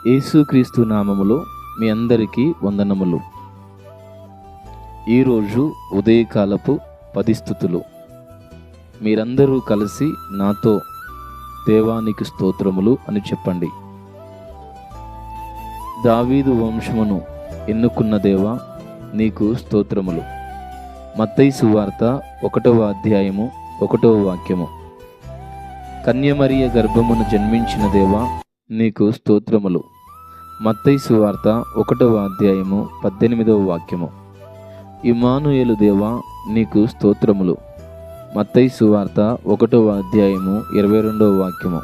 యేసుక్రీస్తు నామములో మీ అందరికీ వందనములు. ఈరోజు ఉదయకాలపు 10 స్తుతులు. మీరందరూ కలిసి నాతో దేవానికి స్తోత్రములు అని చెప్పండి. దావీదు వంశమును ఎన్నుకున్న దేవా నీకు స్తోత్రములు. మత్తయి సువార్త 1వ అధ్యాయము 1వ వాక్యము. కన్యమరియ గర్భమును జన్మించిన దేవా నీకు స్తోత్రములు. మత్తయి సువార్త 1వ అధ్యాయము 18వ వాక్యము. ఇమ్మానుయేలు దేవా నీకు స్తోత్రములు. మత్తయి సువార్త 1వ అధ్యాయము 22వ వాక్యము.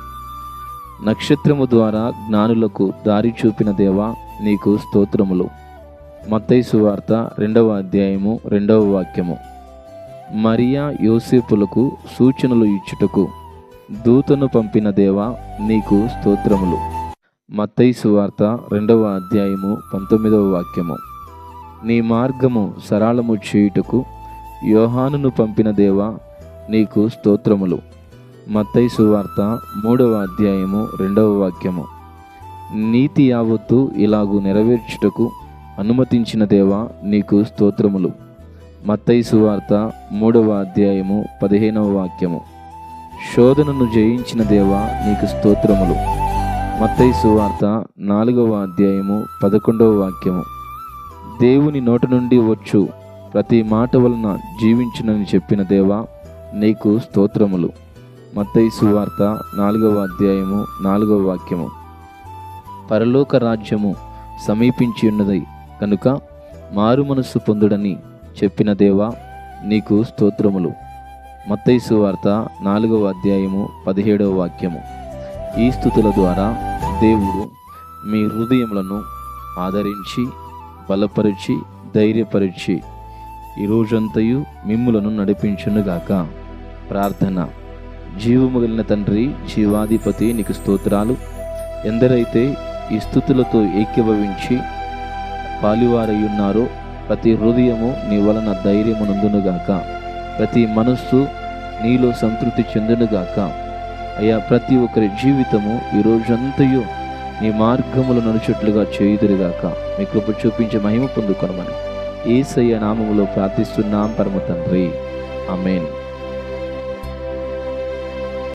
నక్షత్రము ద్వారా జ్ఞానులకు దారి చూపిన దేవా నీకు స్తోత్రములు. మత్తయి సువార్త 2వ అధ్యాయము 2వ వాక్యము. మరియా యోసేపులకు సూచనలు ఇచ్చుటకు దూతను పంపిన దేవా నీకు స్తోత్రములు. మత్తయి సువార్త 2వ అధ్యాయము 19వ వాక్యము. నీ మార్గము సరళము చేయుటకు యోహానును పంపిన దేవా నీకు స్తోత్రములు. మత్తయి సువార్త 3వ అధ్యాయము 2వ వాక్యము. నీతి యావత్తు ఇలాగు నెరవేర్చుటకు అనుమతించిన దేవా నీకు స్తోత్రములు. మత్తయి సువార్త 3వ అధ్యాయము 15వ వాక్యము. శోధనను జయించిన దేవా నీకు స్తోత్రములు. మత్తయి సువార్త 4వ అధ్యాయము 11వ వాక్యము. దేవుని నోట నుండి వచ్చు ప్రతి మాట వలన జీవించునని చెప్పిన దేవా నీకు స్తోత్రములు. మత్తయి సువార్త 4వ అధ్యాయము 4వ వాక్యము. పరలోక రాజ్యము సమీపించి ఉన్నది కనుక మారు మనస్సు పొందుడని చెప్పిన దేవా నీకు స్తోత్రములు. మత్తయి సువార్త 4వ అధ్యాయము 17వ వాక్యము. ఈ స్తుతుల ద్వారా దేవుడు మీ హృదయములను ఆదరించి బలపరిచి ధైర్యపరిచి ఈ రోజంతయు మిమ్ములను నడిపించునుగాక. ప్రార్థన. జీవము కలిగిన తండ్రి, జీవాధిపతి నీకు స్తోత్రాలు. ఎందరైతే ఈ స్తుతులతో ఏకీభవించి పాలివారై ఉన్నారో ప్రతి హృదయము నీ వలన ధైర్యమునందునుగాక. ప్రతి మనస్సు నీలో సంతృప్తి చెందునుగాక. అయ్యా, ప్రతి ఒక్కరి జీవితము ఈ రోజంతయు నీ మార్గములు నడుచుట్లుగా చేయుదురుగాక. మీ కృప చూపించి మహిమ పొందుకొనమని యేసయ్య నామములో ప్రార్థిస్తున్నాం పరమ తండ్రి. ఆమేన్.